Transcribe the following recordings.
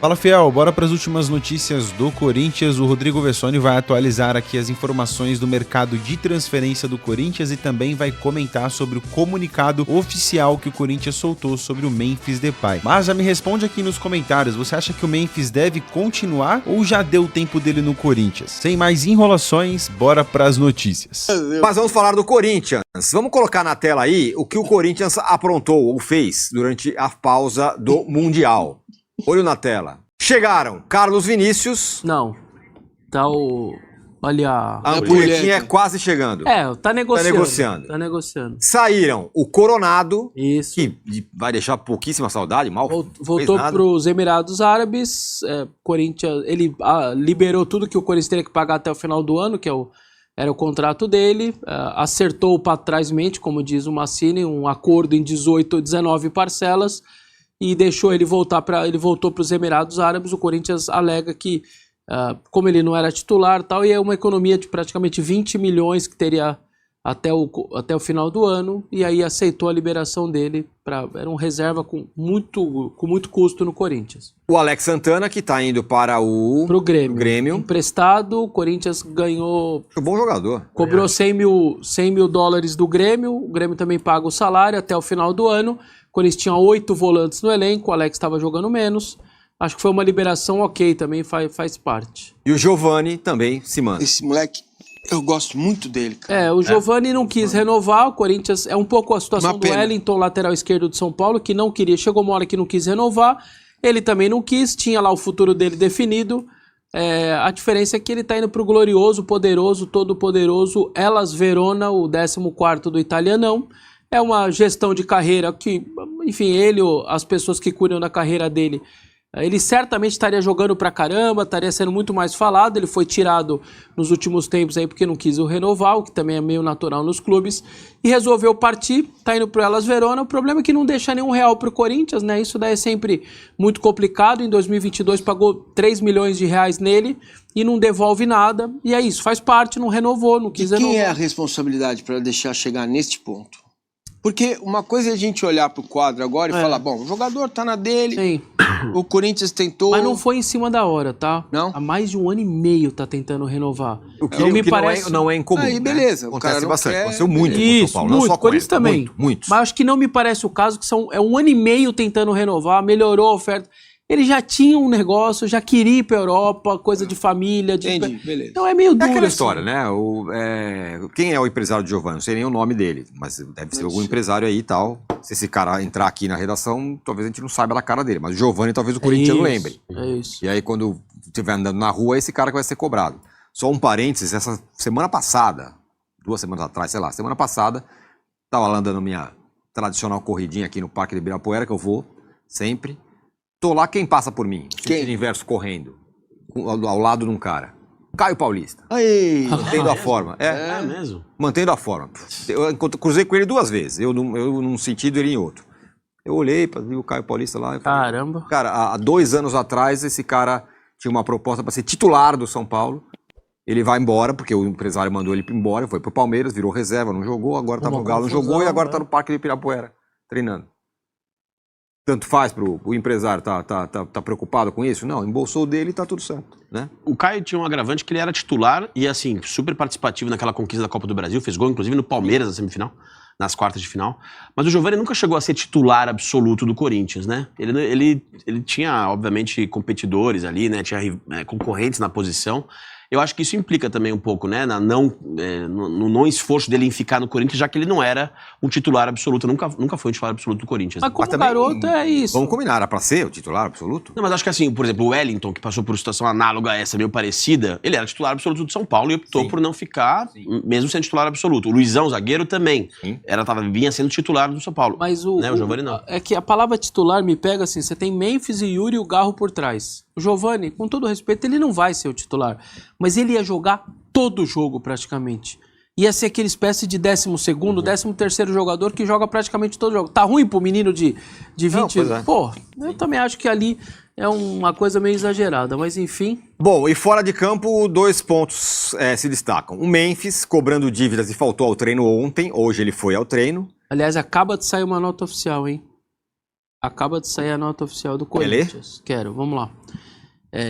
Fala, Fiel, bora para as últimas notícias do Corinthians. O Rodrigo Vessoni vai atualizar aqui as informações do mercado de transferência do Corinthians e também vai comentar sobre o comunicado oficial que o Corinthians soltou sobre o Memphis Depay. Mas já me responde aqui nos comentários, você acha que o Memphis deve continuar ou já deu o tempo dele no Corinthians? Sem mais enrolações, bora para as notícias. Mas vamos falar do Corinthians. Vamos colocar na tela aí o que o Corinthians aprontou ou fez durante a pausa do Mundial. Olho na tela. Chegaram Carlos Vinícius. Não. Tá o... Olha A ampulhetinha é quase chegando. tá negociando. Tá negociando. Saíram o Coronado. Isso. Que vai deixar pouquíssima saudade, mal Voltou para os Emirados Árabes. Corinthians, ele liberou tudo que o Corinthians teria que pagar até o final do ano, que era o contrato dele. Acertou para trás-mente, como diz o Massini, um acordo em 18 ou 19 parcelas. E deixou ele voltar ele voltou para os Emirados Árabes. O Corinthians alega que, como ele não era titular, tal, e é uma economia de praticamente 20 milhões que teria até o final do ano, e aí aceitou a liberação dele. Era um reserva com muito custo no Corinthians. O Alex Santana, que está indo para pro Grêmio. Emprestado, o Corinthians ganhou... Um bom jogador. Cobrou 100 mil dólares do Grêmio. O Grêmio também paga o salário até o final do ano. O Corinthians tinha 8 volantes no elenco, o Alex estava jogando menos. Acho que foi uma liberação ok, também faz parte. E o Giovani também se manda. Esse moleque, eu gosto muito dele, cara. O Giovani não quis renovar, o Corinthians... É um pouco a situação do Wellington, lateral esquerdo de São Paulo, que não queria, chegou uma hora que não quis renovar, ele também não quis, tinha lá o futuro dele definido. A diferença é que ele tá indo pro glorioso, poderoso, todo-poderoso Hellas Verona, o 14º do Italianão. É uma gestão de carreira que, enfim, as pessoas que cuidam da carreira dele, ele certamente estaria jogando pra caramba, estaria sendo muito mais falado. Ele foi tirado nos últimos tempos aí porque não quis o renovar, o que também é meio natural nos clubes, e resolveu partir, tá indo pro Hellas Verona. O problema é que não deixa nenhum real pro Corinthians, né? Isso daí é sempre muito complicado. Em 2022 pagou 3 milhões de reais nele e não devolve nada. E é isso, faz parte, não renovou, não quis renovar. Quem é a responsabilidade para deixar chegar neste ponto? Porque uma coisa é a gente olhar pro quadro agora e falar, bom, o jogador tá na dele, sim, o Corinthians tentou... Mas não foi em cima da hora, tá? Não? Há mais de 1 ano e meio tá tentando renovar. O que parece... não é incomum, Aí, beleza. Né? O cara Acontece bastante, quer... aconteceu muito com Isso, o São Paulo, muito, não só com Corinthians ele, também. Muitos. Mas acho que não me parece o caso, que é 1 ano e meio tentando renovar, melhorou a oferta. Ele já tinha um negócio, já queria ir pra Europa, coisa de família. Entendi, beleza. Então é meio duro. É aquela assim. história, né? Quem é o empresário de Giovani? Não sei nem o nome dele, mas deve ser algum empresário aí e tal. Se esse cara entrar aqui na redação, talvez a gente não saiba da cara dele, mas o Giovani talvez o Corinthians não lembre. É isso. E aí quando estiver andando na rua, esse cara que vai ser cobrado. Só um parênteses, essa semana passada, 2 semanas atrás, sei lá, semana passada, tava lá andando minha tradicional corridinha aqui no Parque de Ibirapuera, que eu vou sempre. Tô lá, quem passa por mim? Sentido inverso correndo, ao lado de um cara. Caio Paulista. Aí. Mantendo a forma. É mesmo? Mantendo a forma. Eu cruzei com ele 2 vezes, eu num sentido e ele em outro. Eu olhei, vi o Caio Paulista lá. Eu falei, caramba. Cara, há 2 anos atrás, esse cara tinha uma proposta para ser titular do São Paulo. Ele vai embora, porque o empresário mandou ele embora, foi pro Palmeiras, virou reserva, não jogou, agora tá no Galo, não jogou e agora tá no Parque de Ibirapuera, treinando. Tanto faz o empresário tá preocupado com isso? Não, embolsou dele e tá tudo certo, né? O Caio tinha um agravante que ele era titular e, assim, super participativo naquela conquista da Copa do Brasil, fez gol, inclusive, no Palmeiras, na semifinal, nas quartas de final. Mas o Giovani nunca chegou a ser titular absoluto do Corinthians, né? Ele tinha, obviamente, competidores ali, né? Tinha concorrentes na posição. Eu acho que isso implica também um pouco, né, no não esforço dele em ficar no Corinthians, já que ele não era um titular absoluto, nunca foi um titular absoluto do Corinthians. Mas como também, garoto é isso. Vamos combinar, era pra ser o titular absoluto? Não, mas acho que assim, por exemplo, o Wellington, que passou por uma situação análoga a essa, meio parecida, ele era titular absoluto do São Paulo e optou por não ficar, mesmo sendo titular absoluto. O Luizão, zagueiro, também. Vinha sendo titular do São Paulo. Mas o Giovani não. É que a palavra titular me pega assim, você tem Memphis e Yuri e o Garro por trás. O Giovani, com todo respeito, ele não vai ser o titular. Mas ele ia jogar todo o jogo praticamente. Ia ser aquele espécie de 12º, 13º jogador que joga praticamente todo o jogo. Tá ruim pro menino de 20 anos? Pô, eu também acho que ali é uma coisa meio exagerada, mas enfim. Bom, e fora de campo, 2 pontos se destacam. O Memphis cobrando dívidas e faltou ao treino ontem. Hoje ele foi ao treino. Aliás, acaba de sair uma nota oficial, hein? Acaba de sair a nota oficial do Corinthians. Quero, vamos lá.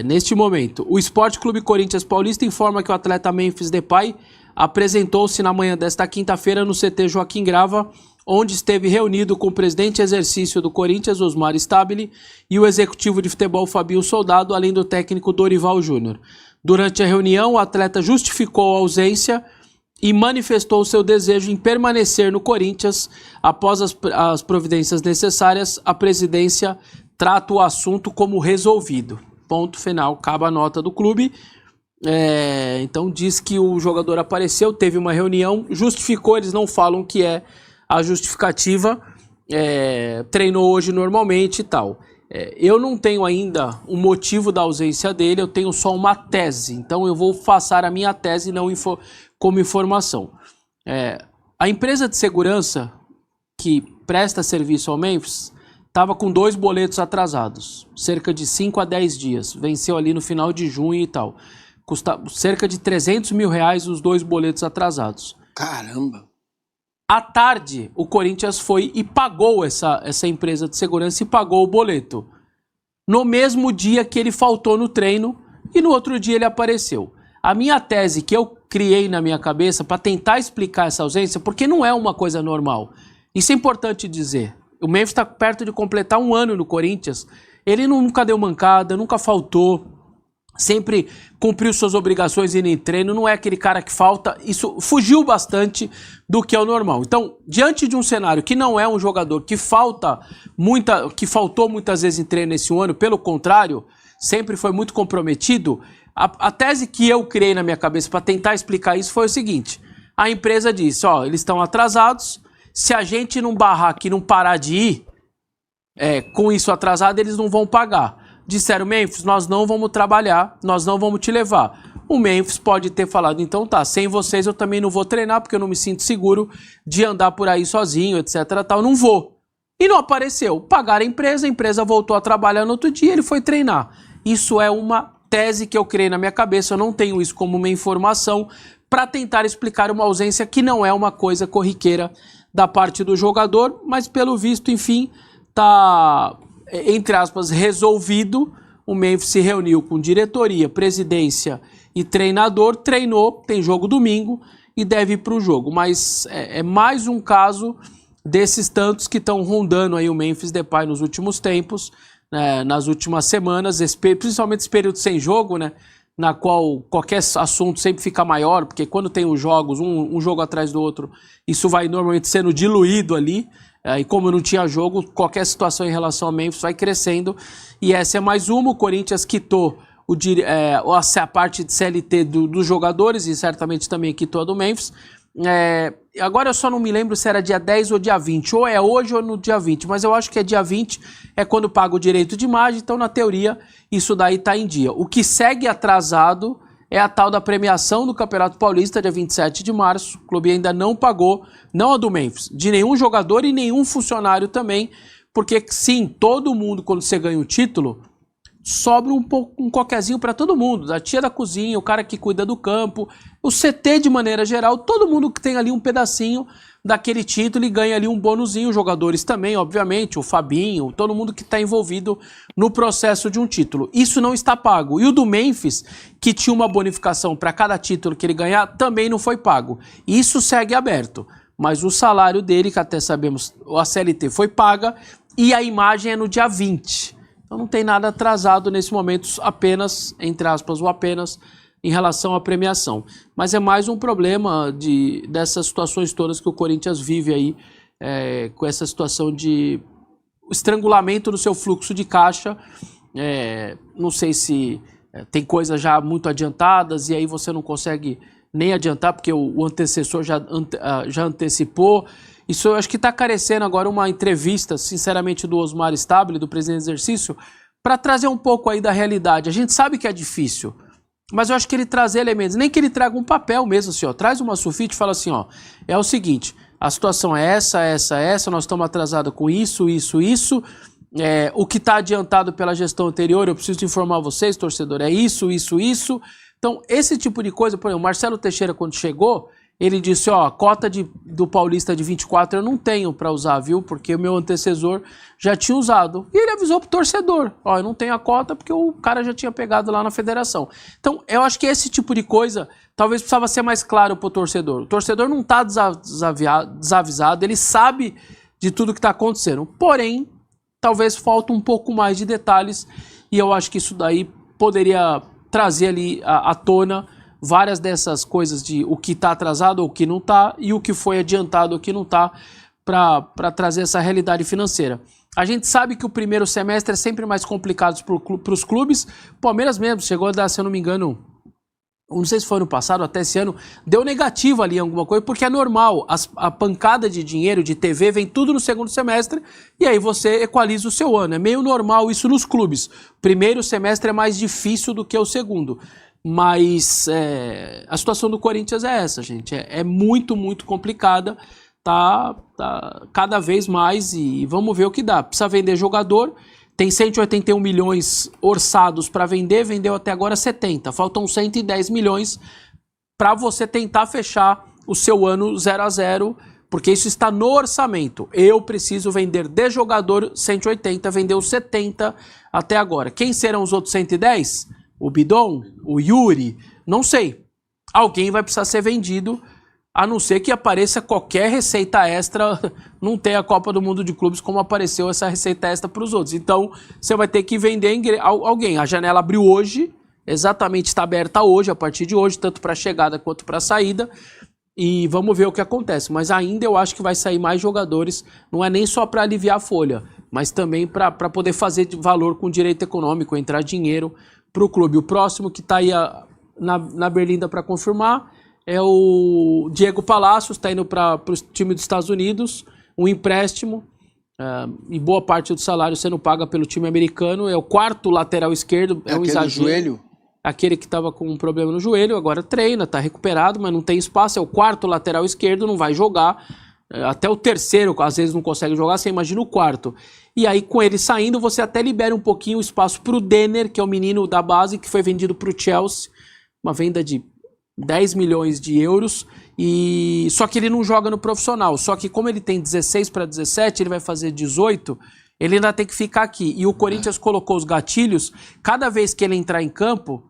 Neste momento, o Esporte Clube Corinthians Paulista informa que o atleta Memphis Depay apresentou-se na manhã desta quinta-feira no CT Joaquim Grava, onde esteve reunido com o presidente em exercício do Corinthians, Osmar Stabile, e o executivo de futebol Fabinho Soldado, além do técnico Dorival Júnior. Durante a reunião, o atleta justificou a ausência e manifestou seu desejo em permanecer no Corinthians. Após as providências necessárias, a presidência trata o assunto como resolvido. Ponto final, acaba a nota do clube. Então diz que o jogador apareceu, teve uma reunião, justificou, eles não falam que é a justificativa, treinou hoje normalmente e tal. Eu não tenho ainda o motivo da ausência dele, eu tenho só uma tese, então eu vou passar a minha tese não como informação. A empresa de segurança que presta serviço ao Memphis estava com 2 boletos atrasados, cerca de 5 a 10 dias, venceu ali no final de junho e tal. Custa cerca de R$300 mil os 2 boletos atrasados. Caramba! À tarde, o Corinthians foi e pagou essa empresa de segurança e pagou o boleto. No mesmo dia que ele faltou no treino e no outro dia ele apareceu. A minha tese que eu criei na minha cabeça para tentar explicar essa ausência, porque não é uma coisa normal. Isso é importante dizer. O Memphis está perto de completar 1 ano no Corinthians. Ele nunca deu mancada, nunca faltou. Sempre cumpriu suas obrigações indo em treino, não é aquele cara que falta, isso fugiu bastante do que é o normal. Então, diante de um cenário que não é um jogador que faltou muitas vezes em treino esse ano, pelo contrário, sempre foi muito comprometido, a tese que eu criei na minha cabeça para tentar explicar isso foi o seguinte: a empresa disse, eles estão atrasados, se a gente não barrar aqui, não parar de ir, com isso atrasado, eles não vão pagar. Disseram, Memphis, nós não vamos trabalhar, nós não vamos te levar. O Memphis pode ter falado, então tá, sem vocês eu também não vou treinar, porque eu não me sinto seguro de andar por aí sozinho, etc, tal, não vou. E não apareceu. Pagaram a empresa voltou a trabalhar no outro dia, ele foi treinar. Isso é uma tese que eu criei na minha cabeça, eu não tenho isso como uma informação para tentar explicar uma ausência que não é uma coisa corriqueira da parte do jogador, mas pelo visto, enfim, tá, entre aspas, resolvido. O Memphis se reuniu com diretoria, presidência e treinador, treinou, tem jogo domingo e deve ir para o jogo. Mas é mais um caso desses tantos que estão rondando aí o Memphis Depay nos últimos tempos, nas últimas semanas, principalmente esse período sem jogo, né, na qual qualquer assunto sempre fica maior, porque quando tem os jogos, um jogo atrás do outro, isso vai normalmente sendo diluído ali. E como não tinha jogo, qualquer situação em relação ao Memphis vai crescendo. E essa é mais uma. O Corinthians quitou a parte de CLT dos jogadores e certamente também quitou a do Memphis. Agora eu só não me lembro se era dia 10 ou dia 20. Ou é hoje ou no dia 20. Mas eu acho que é dia 20, é quando paga o direito de imagem. Então, na teoria, isso daí está em dia. O que segue atrasado é a tal da premiação do Campeonato Paulista, dia 27 de março. O clube ainda não pagou, não a do Memphis, de nenhum jogador e nenhum funcionário também, porque sim, todo mundo, quando você ganha o título, sobra um coquezinho para todo mundo, da tia da cozinha, o cara que cuida do campo, o CT de maneira geral, todo mundo que tem ali um pedacinho daquele título e ganha ali um bônusinho, os jogadores também, obviamente, o Fabinho, todo mundo que está envolvido no processo de um título. Isso não está pago. E o do Memphis, que tinha uma bonificação para cada título que ele ganhar, também não foi pago. Isso segue aberto. Mas o salário dele, que até sabemos, a CLT foi paga e a imagem é no dia 20. Então não tem nada atrasado nesse momento, apenas, entre aspas, ou apenas em relação à premiação. Mas é mais um problema dessas situações todas que o Corinthians vive aí, com essa situação de estrangulamento do seu fluxo de caixa. Não sei se tem coisas já muito adiantadas e aí você não consegue nem adiantar porque o antecessor já antecipou. Isso eu acho que está carecendo agora uma entrevista, sinceramente, do Osmar Stabile, do presidente do exercício, para trazer um pouco aí da realidade. A gente sabe que é difícil, mas eu acho que ele trazer elementos, nem que ele traga um papel mesmo, assim, traz uma sulfite e fala assim, é o seguinte, a situação é essa, nós estamos atrasados com isso, o que está adiantado pela gestão anterior, eu preciso informar vocês, torcedor, é isso. Então, esse tipo de coisa, por exemplo, o Marcelo Teixeira, quando chegou, ele disse, ó, a cota do Paulista de 24 eu não tenho para usar, viu? Porque o meu antecessor já tinha usado. E ele avisou pro torcedor, ó, eu não tenho a cota porque o cara já tinha pegado lá na federação. Então, eu acho que esse tipo de coisa talvez precisava ser mais claro pro torcedor. O torcedor não tá desavisado, ele sabe de tudo que tá acontecendo. Porém, talvez falta um pouco mais de detalhes e eu acho que isso daí poderia trazer ali à tona várias dessas coisas de o que está atrasado ou o que não está e o que foi adiantado ou o que não está para trazer essa realidade financeira. A gente sabe que o primeiro semestre é sempre mais complicado para os clubes. O Palmeiras mesmo chegou a dar, se eu não me engano, não sei se foi ano passado, até esse ano, deu negativo ali em alguma coisa, porque é normal, a pancada de dinheiro, de TV, vem tudo no segundo semestre, e aí você equaliza o seu ano. É meio normal isso nos clubes. O primeiro semestre é mais difícil do que o segundo. Mas a situação do Corinthians é essa, gente. É muito, muito complicada. Tá cada vez mais e vamos ver o que dá. Precisa vender jogador. Tem 181 milhões orçados para vender, vendeu até agora 70. Faltam 110 milhões para você tentar fechar o seu ano 0-0, porque isso está no orçamento. Eu preciso vender de jogador 180, vendeu 70 até agora. Quem serão os outros 110? O Bidon? O Yuri? Não sei. Alguém vai precisar ser vendido, a não ser que apareça qualquer receita extra. Não tem a Copa do Mundo de Clubes como apareceu essa receita extra para os outros. Então, você vai ter que vender alguém. A janela abriu hoje, exatamente está aberta hoje, a partir de hoje, tanto para chegada quanto para saída. E vamos ver o que acontece. Mas ainda eu acho que vai sair mais jogadores. Não é nem só para aliviar a folha, mas também para poder fazer valor com direito econômico, entrar dinheiro para o clube. O próximo que está aí na Berlinda para confirmar é o Diego Palacios, está indo para o time dos Estados Unidos, um empréstimo, e boa parte do salário sendo paga pelo time americano. É o quarto lateral esquerdo, é um exagero. Joelho? Aquele que estava com um problema no joelho, agora treina, está recuperado, mas não tem espaço. É o quarto lateral esquerdo, não vai jogar. Até o terceiro, às vezes, não consegue jogar, você imagina o quarto. E aí, com ele saindo, você até libera um pouquinho o espaço para o Denner, que é o menino da base, que foi vendido para o Chelsea. Uma venda de 10 milhões de euros. Só que ele não joga no profissional. Só que como ele tem 16 para 17, ele vai fazer 18, ele ainda tem que ficar aqui. E o Corinthians colocou os gatilhos. Cada vez que ele entrar em campo,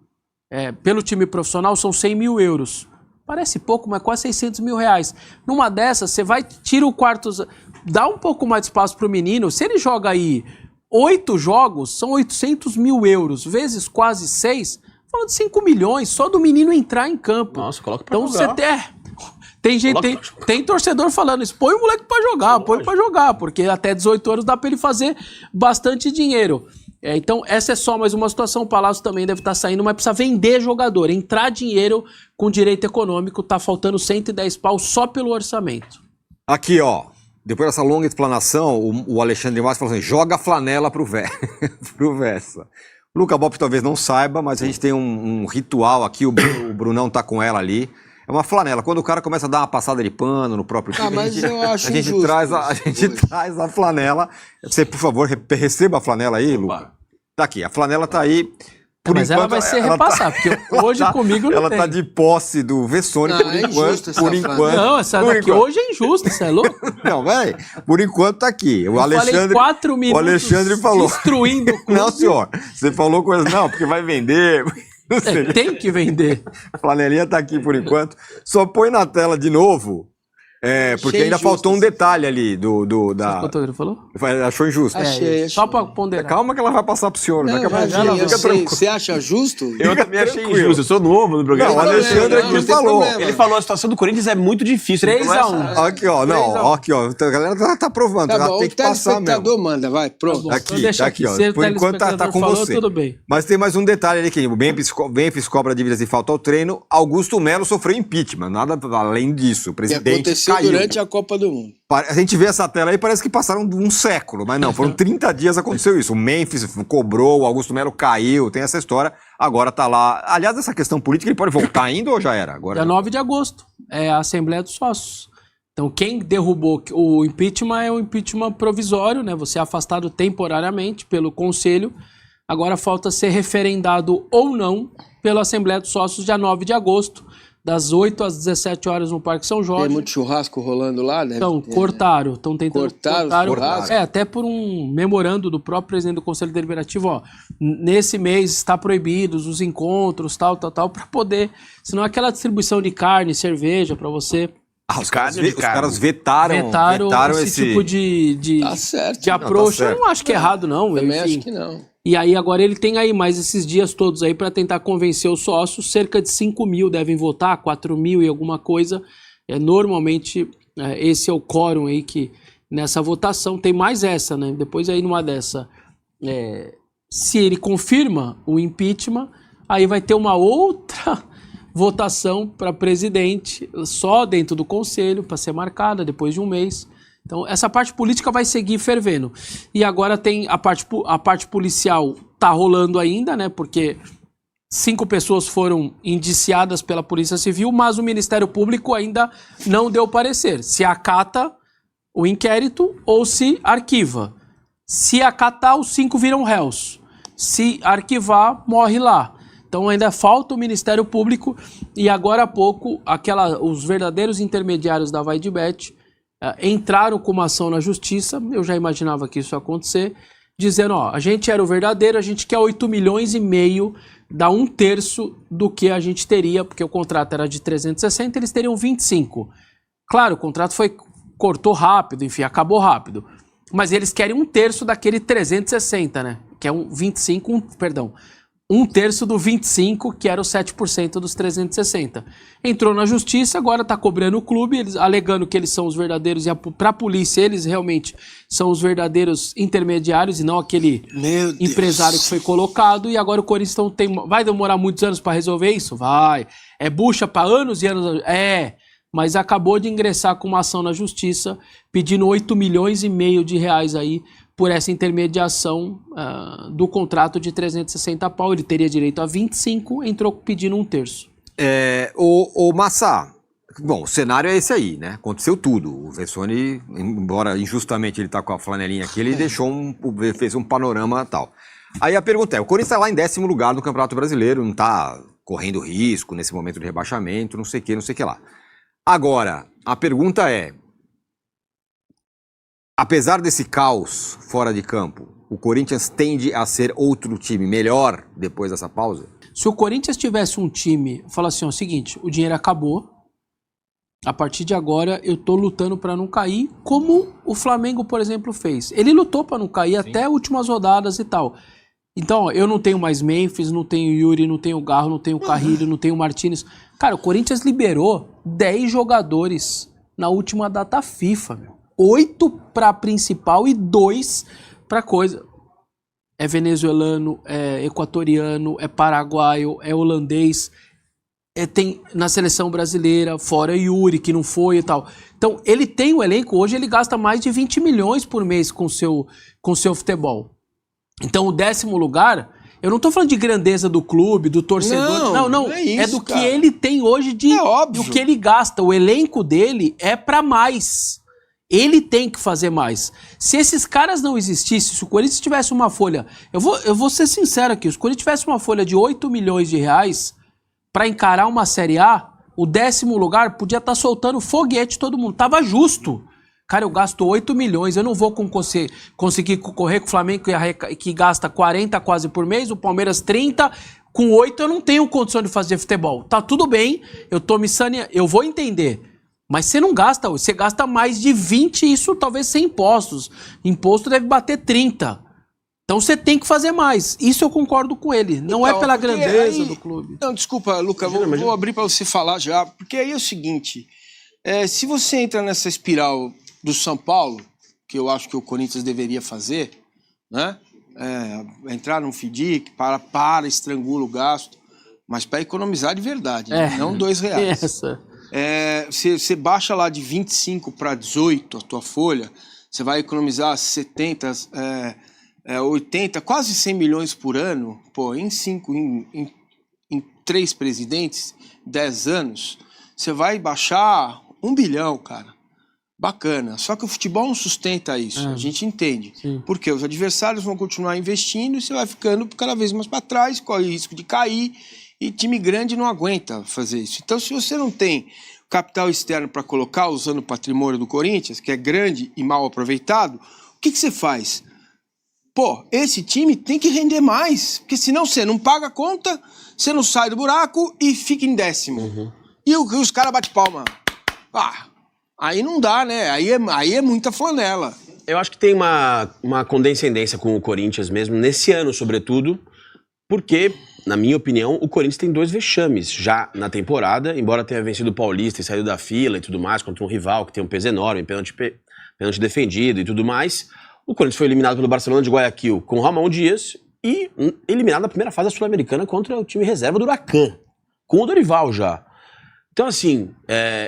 pelo time profissional, são 100 mil euros. Parece pouco, mas quase 600 mil reais. Numa dessas, você vai, tira o quarto, dá um pouco mais de espaço pro menino. Se ele joga aí 8 jogos, são 800 mil euros, vezes quase 6, falando de 5 milhões, só do menino entrar em campo. Nossa, coloca pra então jogar. Tem torcedor falando isso, põe o moleque pra jogar, porque até 18 anos dá pra ele fazer bastante dinheiro. Então, essa é só mais uma situação. O Palácio também deve estar saindo, mas precisa vender jogador, entrar dinheiro com direito econômico. Tá faltando 110 pau só pelo orçamento. Aqui, ó. Depois dessa longa explanação, o Alexandre Massa falou assim: joga a flanela pro Vessa. O Luca Bop talvez não saiba, mas a gente tem um ritual aqui. O Brunão tá com ela ali. É uma flanela. Quando o cara começa a dar uma passada de pano no próprio time, mas eu acho a gente injusto, traz a flanela. Você, por favor, receba a flanela aí, Luca. Tá aqui, a flanela tá aí. Mas ela vai ser repassada, porque hoje comigo não ela tem. tá de posse do Vessone por enquanto. Não, essa daqui hoje é injusta, você é louco? Não, velho, por enquanto tá aqui. O Falei 4 minutos o Alexandre falou. Destruindo o clube. Não, senhor, você falou coisa, não, porque vai vender. Tem que vender. A flanelinha tá aqui por enquanto. Só põe na tela de novo. Porque ainda faltou um detalhe ali da. Quanto ele falou? Achou injusto. Achei. Só pra ponderar. Calma que ela vai passar pro senhor. Não, você acha justo? Eu também achei injusto. Eu sou novo no programa. Não, o Alexandre aqui falou. Ele falou: a situação do Corinthians é muito difícil. 3-1. Aqui, ó. Não, aqui, ó. A galera tá provando. Tá bom, tem que passar mesmo. O telespectador manda, vai, pronto. Tá Aqui, tá aqui, ó. Por enquanto tá com falou, você. Tudo bem. Mas tem mais um detalhe ali que o Memphis cobra dívidas e falta ao treino. Augusto Melo sofreu impeachment. Nada além disso. O Que presidente aconteceu caiu. durante a Copa do Mundo. A gente vê essa tela aí, parece que passaram um século, mas não, foram 30 dias aconteceu isso. O Memphis cobrou, o Augusto Melo caiu, tem essa história, agora tá lá. Aliás, essa questão política, ele pode voltar ainda ou já era? Agora Dia 9 de agosto, é a Assembleia dos Sócios. Então, quem derrubou o impeachment é o impeachment provisório, né? Você é afastado temporariamente pelo Conselho. Agora falta ser referendado ou não pela Assembleia dos Sócios, dia 9 de agosto. das 8 às 17 horas no Parque São Jorge. Tem muito churrasco rolando lá, né? Então, cortaram. Estão tentando cortar. Até por um memorando do próprio presidente do Conselho Deliberativo, ó, nesse mês está proibidos os encontros, tal, para poder, senão aquela distribuição de carne, cerveja para você. Os caras vetaram esse tipo de Tá certo. de approach. Eu não acho que é errado, não. Também Enfim. acho que não. E aí agora ele tem aí mais esses dias todos aí para tentar convencer os sócios. Cerca de 5 mil devem votar, 4 mil e alguma coisa. Normalmente esse é o quórum aí que nessa votação tem mais essa, né? Depois aí numa dessa, se ele confirma o impeachment, aí vai ter uma outra votação para presidente só dentro do conselho para ser marcada depois de um mês. Então, essa parte política vai seguir fervendo. E agora tem a parte policial tá rolando ainda, né? Porque 5 pessoas foram indiciadas pela Polícia Civil, mas o Ministério Público ainda não deu parecer. Se acata o inquérito ou se arquiva. Se acatar, os 5 viram réus. Se arquivar, morre lá. Então ainda falta o Ministério Público e agora há pouco os verdadeiros intermediários da VaiDebet entraram com uma ação na justiça, eu já imaginava que isso ia acontecer, dizendo, a gente era o verdadeiro, a gente quer 8 milhões e meio, dá 1/3 do que a gente teria, porque o contrato era de 360, eles teriam 25. Claro, o contrato cortou rápido, enfim, acabou rápido, mas eles querem 1/3 daquele 360, né, que é 1/3 do 25, que era o 7% dos 360. Entrou na justiça, agora está cobrando o clube, eles alegando que eles são os verdadeiros, e para a polícia eles realmente são os verdadeiros intermediários e não aquele empresário que foi colocado, e agora o Corinthians vai demorar muitos anos para resolver isso? Vai. É bucha para anos e anos? Mas acabou de ingressar com uma ação na justiça, pedindo 8 milhões e meio de reais aí, por essa intermediação do contrato de 360 pau. Ele teria direito a 25, entrou pedindo 1/3. O Massa, bom, o cenário é esse aí, né? Aconteceu tudo. O Vessone, embora injustamente ele tá com a flanelinha aqui, ele fez um panorama tal. Aí a pergunta o Corinthians está lá em 10º lugar no Campeonato Brasileiro, não tá correndo risco nesse momento de rebaixamento, não sei o que lá. Agora, a pergunta apesar desse caos fora de campo, o Corinthians tende a ser outro time melhor depois dessa pausa? Se o Corinthians tivesse um time, fala assim, o seguinte, o dinheiro acabou, a partir de agora eu tô lutando para não cair, como o Flamengo, por exemplo, fez. Ele lutou para não cair até últimas rodadas e tal. Então, eu não tenho mais Memphis, não tenho Yuri, não tenho Garro, não tenho Carrilho, não tenho Martínez. Cara, o Corinthians liberou 10 jogadores na última data FIFA, meu. 8 para principal e 2 para coisa. É venezuelano, é equatoriano, é paraguaio, é holandês. Tem na seleção brasileira, fora Yuri, que não foi e tal. Então, ele tem o elenco, hoje ele gasta mais de 20 milhões por mês com seu futebol. Então, o 10º lugar, eu não tô falando de grandeza do clube, do torcedor. Não é isso, do cara. Que ele tem hoje do que ele gasta. O elenco dele é para mais. Ele tem que fazer mais. Se esses caras não existissem, se o Corinthians tivesse uma folha... Eu vou ser sincero aqui. Se o Corinthians tivesse uma folha de 8 milhões de reais para encarar uma Série A, o 10º lugar podia estar soltando foguete todo mundo. Tava justo. Cara, eu gasto 8 milhões, eu não vou conseguir concorrer com o Flamengo que gasta 40 quase por mês, o Palmeiras 30... Com 8 eu não tenho condição de fazer futebol. Tá tudo bem, eu tô me saneando, eu vou entender. Mas você não gasta, você gasta mais de 20, isso talvez sem impostos. Imposto deve bater 30. Então você tem que fazer mais. Isso eu concordo com ele. Não é pela grandeza do clube. Não, desculpa, Luca, vou abrir para você falar já. Porque aí é o seguinte, se você entra nessa espiral do São Paulo, que eu acho que o Corinthians deveria fazer, né? Entrar num FDIC, estrangula o gasto, mas para economizar de verdade, não R$2. Você baixa lá de 25 para 18 a tua folha, você vai economizar 70, 80, quase 100 milhões por ano, em 3 presidentes, 10 anos, você vai baixar 1 bilhão, cara. Bacana. Só que o futebol não sustenta isso, a gente entende. Sim. Porque os adversários vão continuar investindo e você vai ficando cada vez mais para trás, corre o risco de cair. E time grande não aguenta fazer isso. Então, se você não tem capital externo para colocar usando o patrimônio do Corinthians, que é grande e mal aproveitado, o que você faz? Pô, esse time tem que render mais, porque senão você não paga a conta, você não sai do buraco e fica em 10º. E os caras batem palma. Aí não dá, né? Aí é muita flanela. Eu acho que tem uma condescendência com o Corinthians mesmo, nesse ano, sobretudo, porque, na minha opinião, o Corinthians tem 2 vexames já na temporada, embora tenha vencido o Paulista e saído da fila e tudo mais, contra um rival que tem um peso enorme, pênalti defendido e tudo mais. O Corinthians foi eliminado pelo Barcelona de Guayaquil com o Ramon Dias e eliminado na primeira fase da Sul-Americana contra o time reserva do Huracan, com o Dorival já. Então, assim,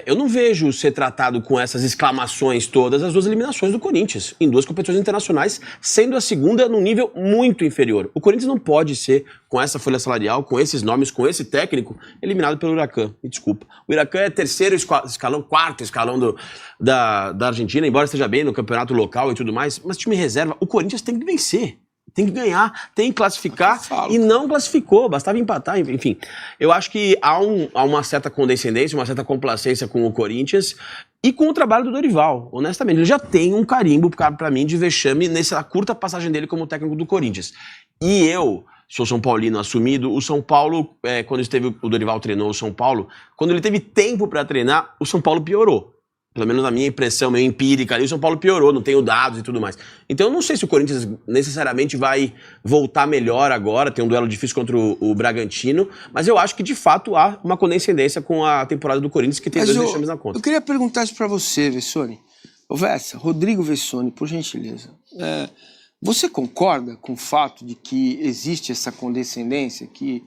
eu não vejo ser tratado com essas exclamações todas as 2 eliminações do Corinthians, em 2 competições internacionais, sendo a segunda num nível muito inferior. O Corinthians não pode ser, com essa folha salarial, com esses nomes, com esse técnico, eliminado pelo Huracan. Me desculpa. O Huracan é 3º escalão, 4º escalão da Argentina, embora esteja bem no campeonato local e tudo mais, mas time reserva, o Corinthians tem que vencer. Tem que ganhar, tem que classificar e não classificou, bastava empatar, enfim. Eu acho que há uma certa condescendência, uma certa complacência com o Corinthians e com o trabalho do Dorival, honestamente. Ele já tem um carimbo, pra mim, de vexame nessa curta passagem dele como técnico do Corinthians. E eu sou São Paulino assumido, o São Paulo, quando o Dorival treinou o São Paulo, quando ele teve tempo para treinar, o São Paulo piorou. Pelo menos na minha impressão, meio empírica ali, o São Paulo piorou, não tenho dados e tudo mais. Então eu não sei se o Corinthians necessariamente vai voltar melhor agora, tem um duelo difícil contra o Bragantino, mas eu acho que de fato há uma condescendência com a temporada do Corinthians, que tem 2 vexames na conta. Eu queria perguntar isso pra você, Vessone. Ô Vessa, Rodrigo Vessone, por gentileza. Você concorda com o fato de que existe essa condescendência, que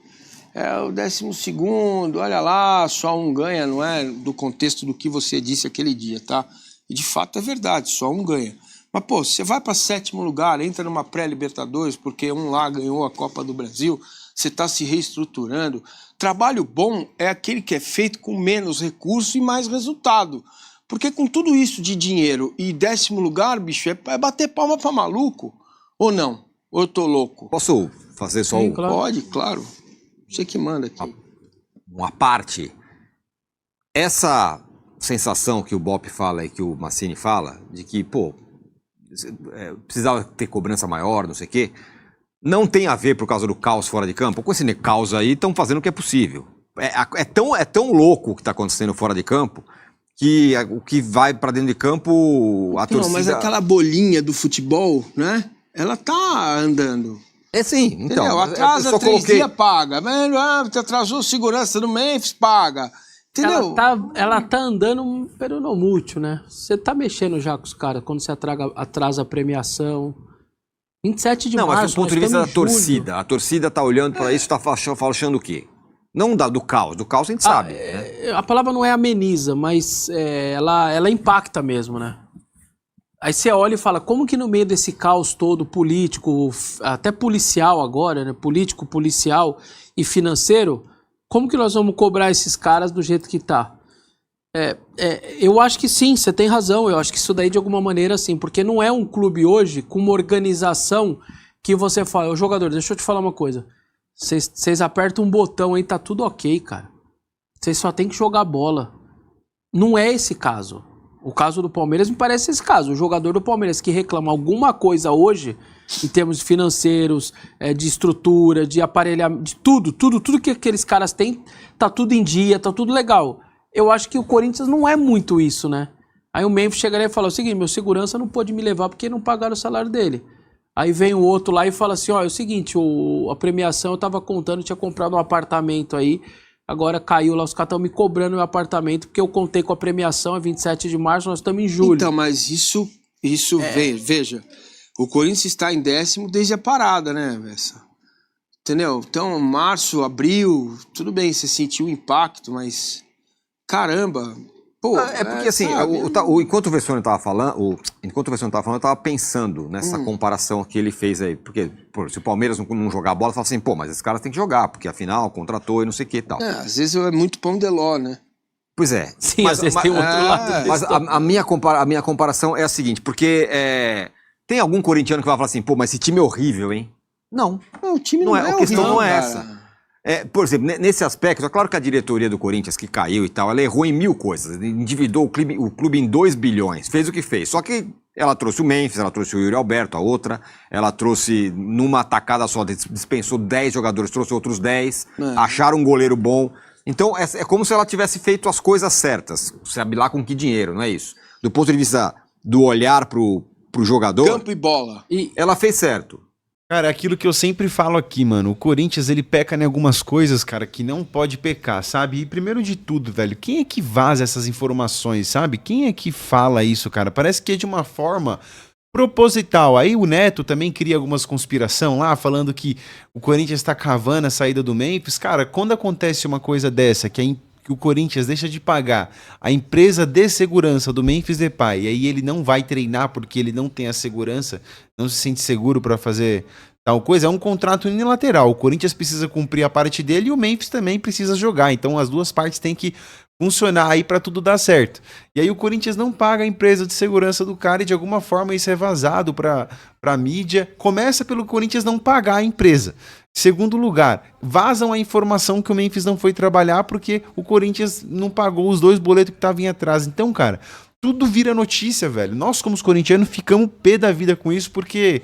é o 12º, olha lá, só um ganha, não é do contexto do que você disse aquele dia, tá? E de fato é verdade, só um ganha. Mas, pô, você vai para 7º lugar, entra numa pré-Libertadores, porque um lá ganhou a Copa do Brasil, você está se reestruturando. Trabalho bom é aquele que é feito com menos recurso e mais resultado. Porque com tudo isso de dinheiro e 10º lugar, bicho, é bater palma para maluco. Ou não? Ou eu tô louco? Posso fazer só Sim, claro. Pode, claro. Você que manda aqui. Uma parte. Essa sensação que o Bop fala e que o Massini fala, de que, pô, precisava ter cobrança maior, não sei o quê, não tem a ver por causa do caos fora de campo. Com esse caos aí, estão fazendo o que é possível. É tão louco o que está acontecendo fora de campo que o que vai para dentro de campo, a torcida... Não, mas aquela bolinha do futebol, né? Ela tá andando. Sim, então. Entendeu? Atrasa 3 dias, paga. Atrasou segurança do Memphis, paga. Entendeu? Ela tá andando pelo no mútil, né? Você tá mexendo já com os caras quando você atrasa a premiação. 27 de março. Não, mas do ponto de vista da torcida. A torcida tá olhando para isso e tá achando o quê? Não do caos. Do caos a gente sabe. Né? A palavra não é ameniza, mas ela impacta mesmo, né? Aí você olha e fala, como que no meio desse caos todo político, até policial agora, né? Político, policial e financeiro, como que nós vamos cobrar esses caras do jeito que tá? Eu acho que sim, você tem razão, eu acho que isso daí de alguma maneira sim, porque não é um clube hoje com uma organização que você fala, ô jogador, deixa eu te falar uma coisa, vocês apertam um botão aí, tá tudo ok, cara. Vocês só tem que jogar bola. Não é esse caso. O caso do Palmeiras me parece esse caso. O jogador do Palmeiras que reclama alguma coisa hoje, em termos financeiros, de estrutura, de aparelhamento, de tudo que aqueles caras têm, tá tudo em dia, tá tudo legal. Eu acho que o Corinthians não é muito isso, né? Aí o Memphis chegaria e fala o seguinte, meu segurança não pôde me levar porque não pagaram o salário dele. Aí vem o outro lá e fala assim, ó, é o seguinte, a premiação eu tava contando, eu tinha comprado um apartamento aí, agora caiu lá, os caras estão me cobrando meu apartamento, porque eu contei com a premiação, é 27 de março, nós estamos em julho. Então, mas isso veja, o Corinthians está em 10º desde a parada, né, Vessa? Entendeu? Então, março, abril, tudo bem, você sentiu o impacto, mas caramba, pô... porque assim, enquanto o Vessone estava falando, eu estava pensando nessa comparação que ele fez aí, porque se o Palmeiras não jogar a bola, fala assim, pô, mas esses caras têm que jogar, porque afinal contratou e não sei o que e tal. Às vezes é muito pão de ló, né? Pois é. Sim, mas, às vezes tem outro lado. Mas a minha comparação é a seguinte, porque tem algum corintiano que vai falar assim, pô, mas esse time é horrível, hein? Não. O time não é a questão horrível, não é cara. essa. Por exemplo, nesse aspecto, é claro que a diretoria do Corinthians, que caiu e tal, ela errou em 1000 coisas. Endividou o clube em 2 bilhões, fez o que fez. Só que ela trouxe o Memphis, ela trouxe o Yuri Alberto, a outra. Ela trouxe, numa tacada só, dispensou 10 jogadores, trouxe outros 10. Acharam um goleiro bom. Então, é como se ela tivesse feito as coisas certas. Sabe lá com que dinheiro, não é isso? Do ponto de vista do olhar pro jogador... Campo e bola. Ela fez certo. Cara, é aquilo que eu sempre falo aqui, mano. O Corinthians, ele peca em algumas coisas, cara, que não pode pecar, sabe? E primeiro de tudo, velho, quem é que vaza essas informações, sabe? Quem é que fala isso, cara? Parece que é de uma forma proposital. Aí o Neto também cria algumas conspiração lá, falando que o Corinthians tá cavando a saída do Memphis. Cara, quando acontece uma coisa dessa, que o Corinthians deixa de pagar a empresa de segurança do Memphis Depay, e aí ele não vai treinar porque ele não tem a segurança, não se sente seguro para fazer tal coisa, é um contrato unilateral. O Corinthians precisa cumprir a parte dele e o Memphis também precisa jogar. Então as duas partes têm que funcionar aí para tudo dar certo. E aí o Corinthians não paga a empresa de segurança do cara e de alguma forma isso é vazado para a mídia. Começa pelo Corinthians não pagar a empresa. Segundo lugar, vazam a informação que o Memphis não foi trabalhar porque o Corinthians não pagou os 2 boletos que estavam em atraso. Então, cara, tudo vira notícia, velho. Nós, como os corintianos, ficamos pé da vida com isso porque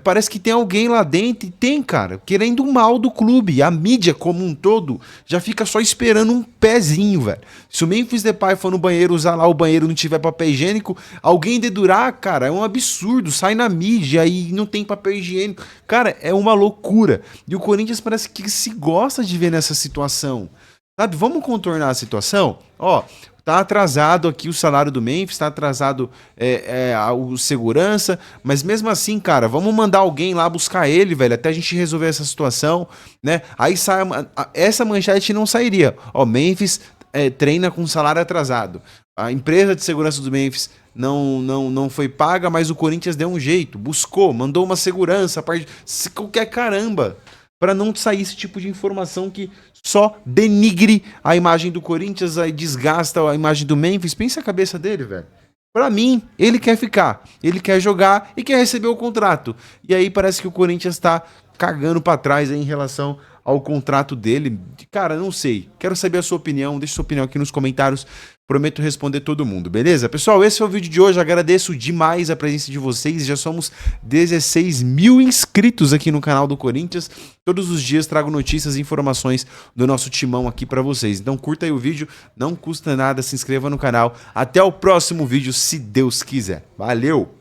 parece que tem alguém lá dentro, e tem, cara, querendo o mal do clube. A mídia como um todo já fica só esperando um pezinho, velho. Se o Memphis Depay for no banheiro, usar lá o banheiro, não tiver papel higiênico, alguém dedurar, cara, é um absurdo. Sai na mídia e não tem papel higiênico. Cara, é uma loucura. E o Corinthians parece que se gosta de ver nessa situação. Sabe, vamos contornar a situação? Ó, tá atrasado aqui o salário do Memphis, tá atrasado o segurança, mas mesmo assim, cara, vamos mandar alguém lá buscar ele, velho, até a gente resolver essa situação, né? Aí sai, essa manchete não sairia. Ó, Memphis treina com salário atrasado. A empresa de segurança do Memphis não foi paga, mas o Corinthians deu um jeito, buscou, mandou uma segurança, qualquer caramba, para não sair esse tipo de informação que só denigre a imagem do Corinthians, aí desgasta a imagem do Memphis. Pensa a cabeça dele, velho. Pra mim, ele quer ficar, ele quer jogar e quer receber o contrato. E aí parece que o Corinthians tá cagando pra trás aí em relação ao contrato dele. Cara, não sei. Quero saber a sua opinião. Deixa sua opinião aqui nos comentários. Prometo responder todo mundo, beleza? Pessoal, esse é o vídeo de hoje. Agradeço demais a presença de vocês. Já somos 16 mil inscritos aqui no canal do Corinthians. Todos os dias trago notícias e informações do nosso timão aqui pra vocês. Então curta aí o vídeo, não custa nada, se inscreva no canal. Até o próximo vídeo, se Deus quiser. Valeu!